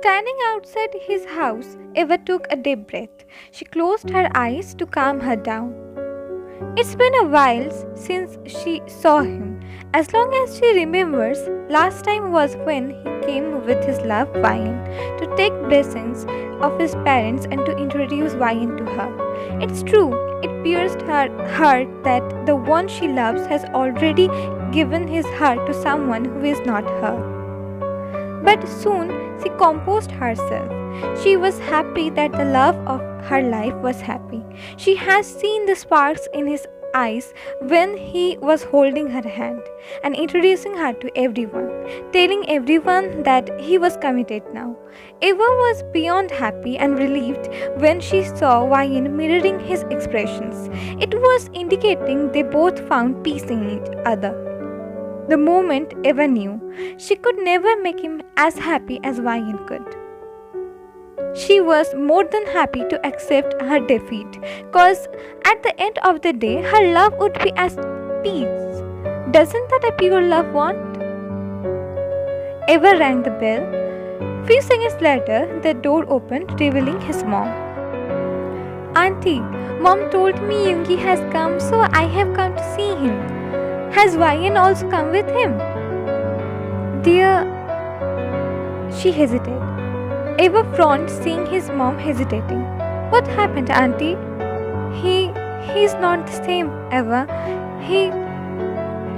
Standing outside his house, Eva took a deep breath. She closed her eyes to calm her down. It's been a while since she saw him. As long as she remembers, last time was when he came with his love Vayan to take blessings of his parents and to introduce Vayan to her. It's true, it pierced her heart that the one she loves has already given his heart to someone who is not her. But soon she composed herself. She was happy that the love of her life was happy. She has seen the sparks in his eyes when he was holding her hand and introducing her to everyone, telling everyone that he was committed now. Eva was beyond happy and relieved when she saw Vayan mirroring his expressions. It was indicating they both found peace in each other. The moment Eva knew, she could never make him as happy as Vayan could. She was more than happy to accept her defeat, cause at the end of the day, her love would be as peace. Doesn't that a pure love want? Eva rang the bell. Few seconds later, the door opened, revealing his mom. Auntie, Mom told me Yoongi has come, so I have come to see him. Has Vayan also come with him? Dear, she hesitated. Eva frowned, seeing his mom hesitating. What happened, Auntie? He's not the same, Eva.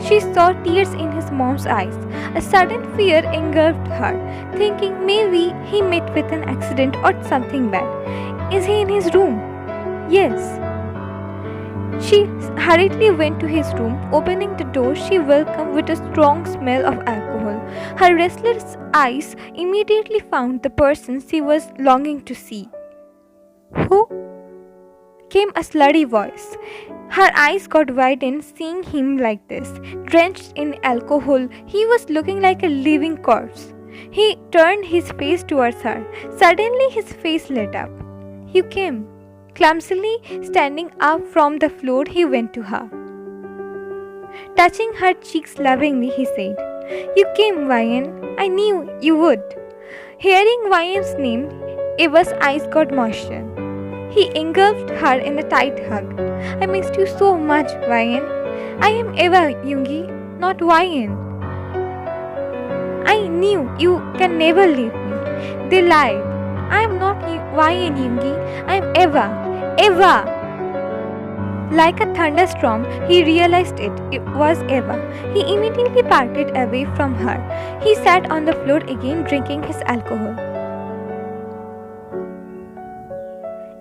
She saw tears in his mom's eyes. A sudden fear engulfed her, thinking maybe he met with an accident or something bad. Is he in his room? Yes. She hurriedly went to his room. Opening the door, she welcomed with a strong smell of alcohol. Her restless eyes immediately found the person she was longing to see. Who? Came a slurry voice. Her eyes got widened seeing him like this. Drenched in alcohol, he was looking like a living corpse. He turned his face towards her. Suddenly his face lit up. You came. Clumsily standing up from the floor, he went to her. Touching her cheeks lovingly, he said, You came, Vayan. I knew you would. Hearing Vayan's name, Eva's eyes got moisture. He engulfed her in a tight hug. I missed you so much, Vayan. I am Eva, Yoongi, not Vayan. I knew you can never leave me. They lied. I am not Vayan, Yoongi. I am Eva. Eva! Like a thunderstorm, he realized it was Eva. He immediately parted away from her. He sat on the floor again, drinking his alcohol.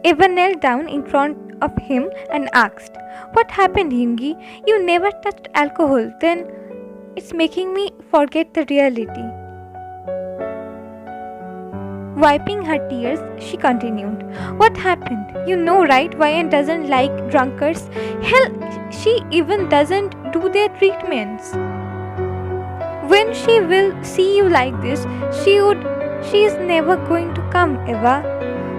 Eva knelt down in front of him and asked, What happened, Yoongi? You never touched alcohol. Then it's making me forget the reality. Wiping her tears, she continued, What happened? You know, right? Vayan doesn't like drunkards. Hell, she even doesn't do their treatments. When she will see you like this, she is never going to come, Eva.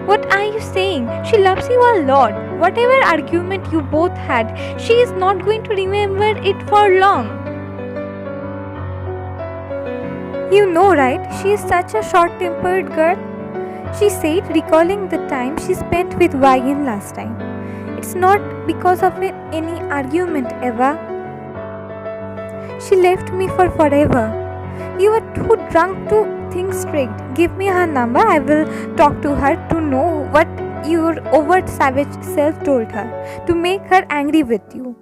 What are you saying? She loves you a lot. Whatever argument you both had, she is not going to remember it for long. You know, right? She is such a short-tempered girl. She said, recalling the time she spent with Vayan last time. It's not because of any argument, Eva. She left me for forever. You are too drunk to think straight. Give me her number. I will talk to her to know what your overt savage self told her, to make her angry with you.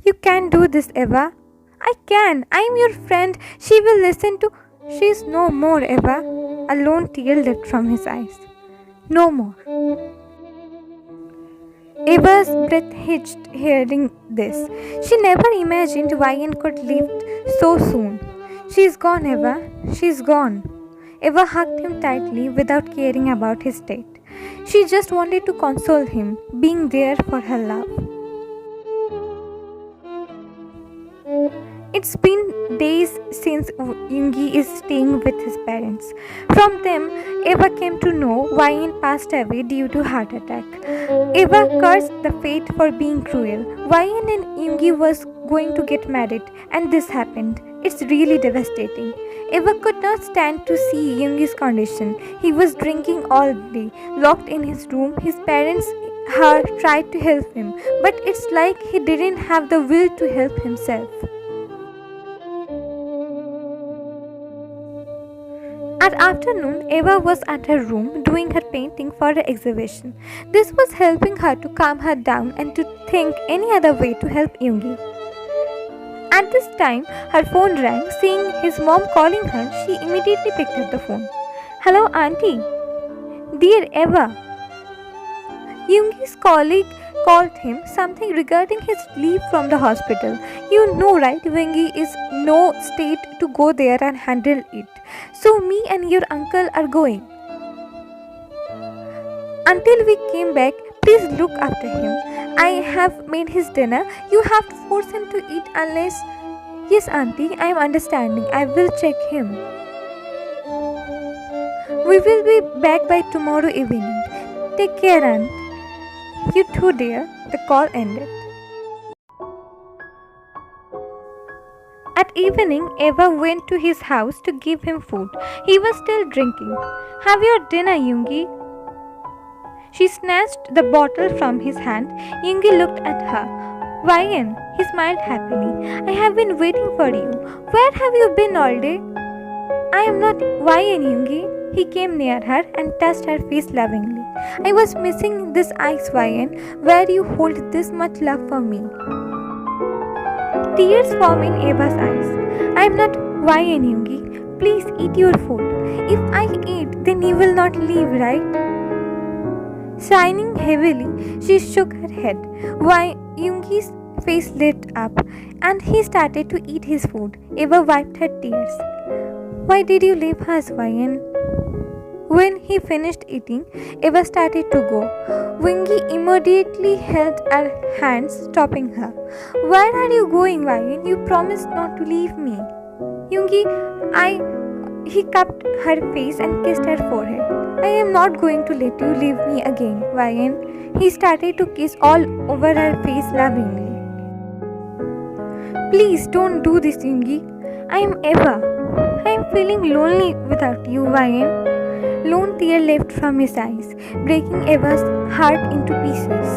You can do this, Eva. I can. I am your friend. She will listen to... She is no more, Eva. A lone tear leapt from his eyes. No more. Eva's breath hitched hearing this. She never imagined Vayan could leave so soon. She is gone, Eva. She is gone. Eva hugged him tightly without caring about his state. She just wanted to console him, being there for her love. It's been days since Yoongi is staying with his parents. From them, Eva came to know Vayan passed away due to heart attack. Eva cursed the fate for being cruel. Vayan and Yoongi was going to get married, and this happened. It's really devastating. Eva could not stand to see Yoongi's condition. He was drinking all day, locked in his room. His parents had tried to help him, but it's like he didn't have the will to help himself. At afternoon, Eva was at her room doing her painting for an exhibition. This was helping her to calm her down and to think any other way to help Yoongi. At this time, her phone rang. Seeing his mom calling her, she immediately picked up the phone. Hello, Auntie. Dear Eva. Yoongi's colleague called him something regarding his leave from the hospital. You know, right? Yoongi is no state to go there and handle it. So me and your uncle are going. Until we came back, please look after him. I have made his dinner. You have to force him to eat unless... Yes, Auntie, I am understanding. I will check him. We will be back by tomorrow evening. Take care, Aunt. You too, dear. The call ended. At evening, Eva went to his house to give him food. He was still drinking. Have your dinner, Yoongi. She snatched the bottle from his hand. Yoongi looked at her. Wyan, he smiled happily. I have been waiting for you. Where have you been all day? I am not Wyan, Yoongi. He came near her and touched her face lovingly. I was missing this ice, Wyan, where you hold this much love for me. Tears formed in Eva's eyes. I am not Wyan, Yoongi. Please eat your food. If I eat, then you will not leave, right? Sighing heavily, she shook her head. Why, Yoongi's face lit up, and he started to eat his food. Eva wiped her tears. Why did you leave us, Wyan? When he finished eating, Eva started to go. Yoongi immediately held her hands, stopping her. Where are you going, Wyan? You promised not to leave me. Yoongi, He cupped her face and kissed her forehead. I am not going to let you leave me again, Wyan. He started to kiss all over her face lovingly. Please don't do this, Yoongi. I am Eva. I am feeling lonely without you, Wyan. Lone tear left from his eyes, breaking Eva's heart into pieces.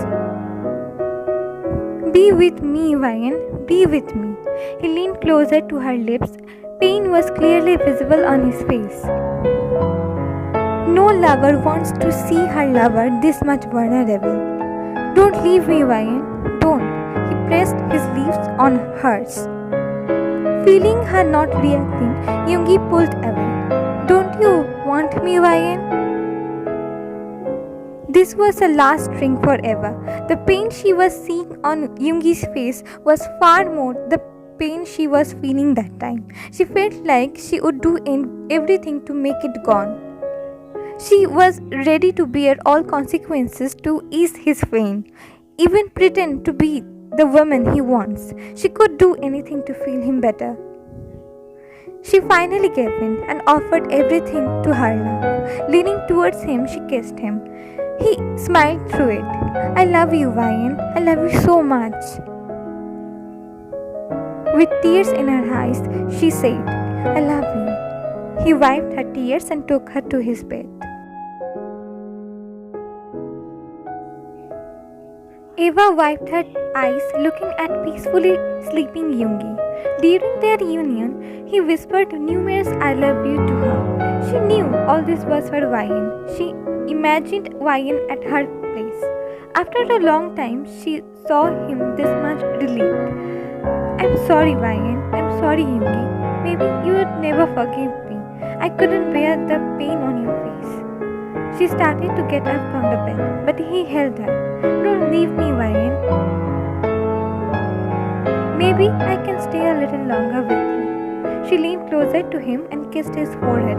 Be with me, Wyan. Be with me. He leaned closer to her lips. Pain was clearly visible on his face. No lover wants to see her lover this much vulnerable. Don't leave me, Wyan. Don't. He pressed his lips on hers. Feeling her not reacting, Yoongi pulled away. Don't you want me, Wyan? This was a last drink for Eva. The pain she was seeing on Yoongi's face was far more the pain she was feeling that time. She felt like she would do everything to make it gone. She was ready to bear all consequences to ease his pain, even pretend to be the woman he wants. She could do anything to feel him better. She finally gave in and offered everything to her love. Leaning towards him, she kissed him. He smiled through it. I love you, Wyan. I love you so much. With tears in her eyes, she said, I love you. He wiped her tears and took her to his bed. Eva wiped her eyes, looking at peacefully sleeping Yoongi. During their union, he whispered numerous I love you to her. She knew all this was for Wyan. She imagined Wyan at her place. After a long time, she saw him this much relieved. I'm sorry, Wyan. I'm sorry, Yoongi. Maybe you would never forgive me. I couldn't bear the pain on your face. She started to get up from the bed, but he held her. Don't leave me, Wyan. Maybe I can stay a little longer with you. She leaned closer to him and kissed his forehead,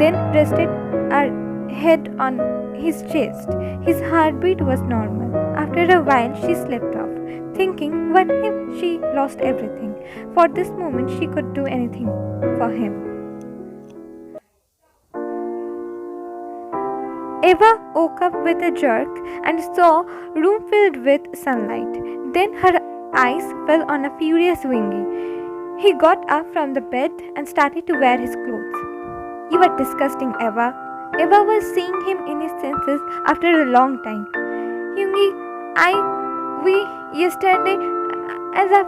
then rested her head on his chest. His heartbeat was normal. After a while, she slept off, thinking, what if she lost everything? For this moment, she could do anything for him. Eva woke up with a jerk and saw room filled with sunlight. Then her eyes fell on a furious Yoongi. He got up from the bed and started to wear his clothes. You are disgusting, Eva. Eva was seeing him in his senses after a long time. Yoongi, we yesterday, as a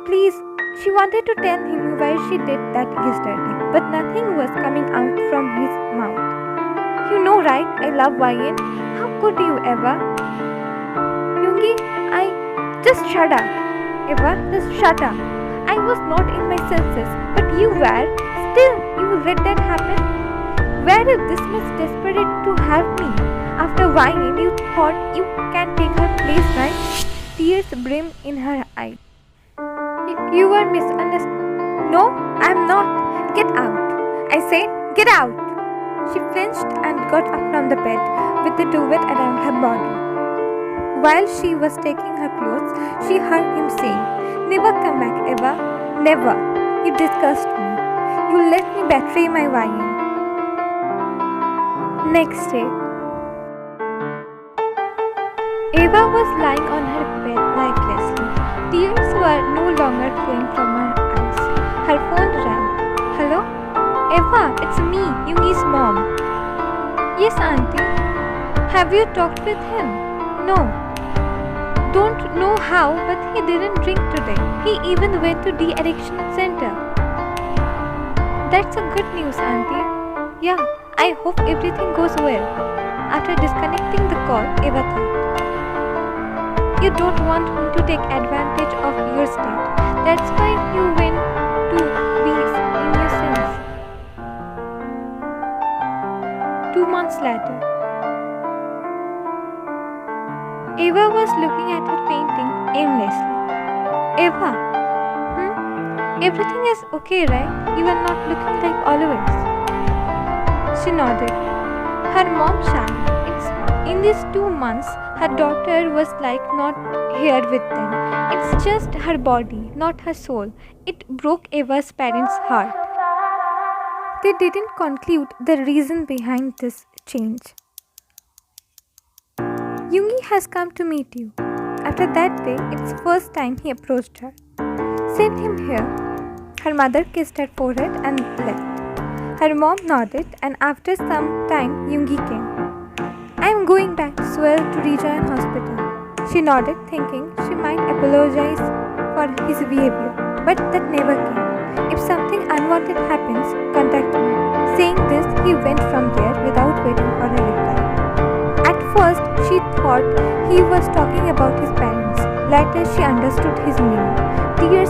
please, she wanted to tell him why she did that yesterday, but nothing was coming out from his mouth. You know, right? I love YN. How could you, Eva? Yoongi, just shut up. Eva, just shut up. I was not in my senses, but you were. Still, you let that happen? Were you this much desperate to have me? After whining, you thought you can take her place, right? Tears brimmed in her eyes. You were misunderstood. No, I am not. Get out. I said, get out. She flinched and got up from the bed with the duvet around her body. While she was taking her clothes, she heard him saying, never come back, Eva. Never. You disgust me. You let me betray my YN. Next day, Eva was lying on her bed lifelessly. Tears were no longer flowing from her eyes. Her phone rang. Hello? Eva, it's me, Yoongi's mom. Yes, auntie. Have you talked with him? No. Don't know how, but he didn't drink today. He even went to de-addiction center. That's a good news, auntie. Yeah, I hope everything goes well. After disconnecting the call, Eva thought, you don't want me to take advantage of your state. That's why you went to be in your sins. 2 months later, Eva was looking at her painting aimlessly. Eva, everything is okay, right? You are not looking like always. She nodded. Her mom shined. In these 2 months, her daughter was like not here with them. It's just her body, not her soul. It broke Eva's parents' heart. They didn't conclude the reason behind this change. Yoongi has come to meet you. After that day, it's the first time he approached her. Send him here. Her mother kissed her forehead and left. Her mom nodded, and after some time, Yoongi came. I am going back to Seoul to rejoin hospital. She nodded, thinking she might apologize for his behavior, but that never came. If something unwanted happens, contact me. Saying this, he went from there without waiting for a reply. At first, she thought he was talking about his parents. Later, she understood his meaning. Tears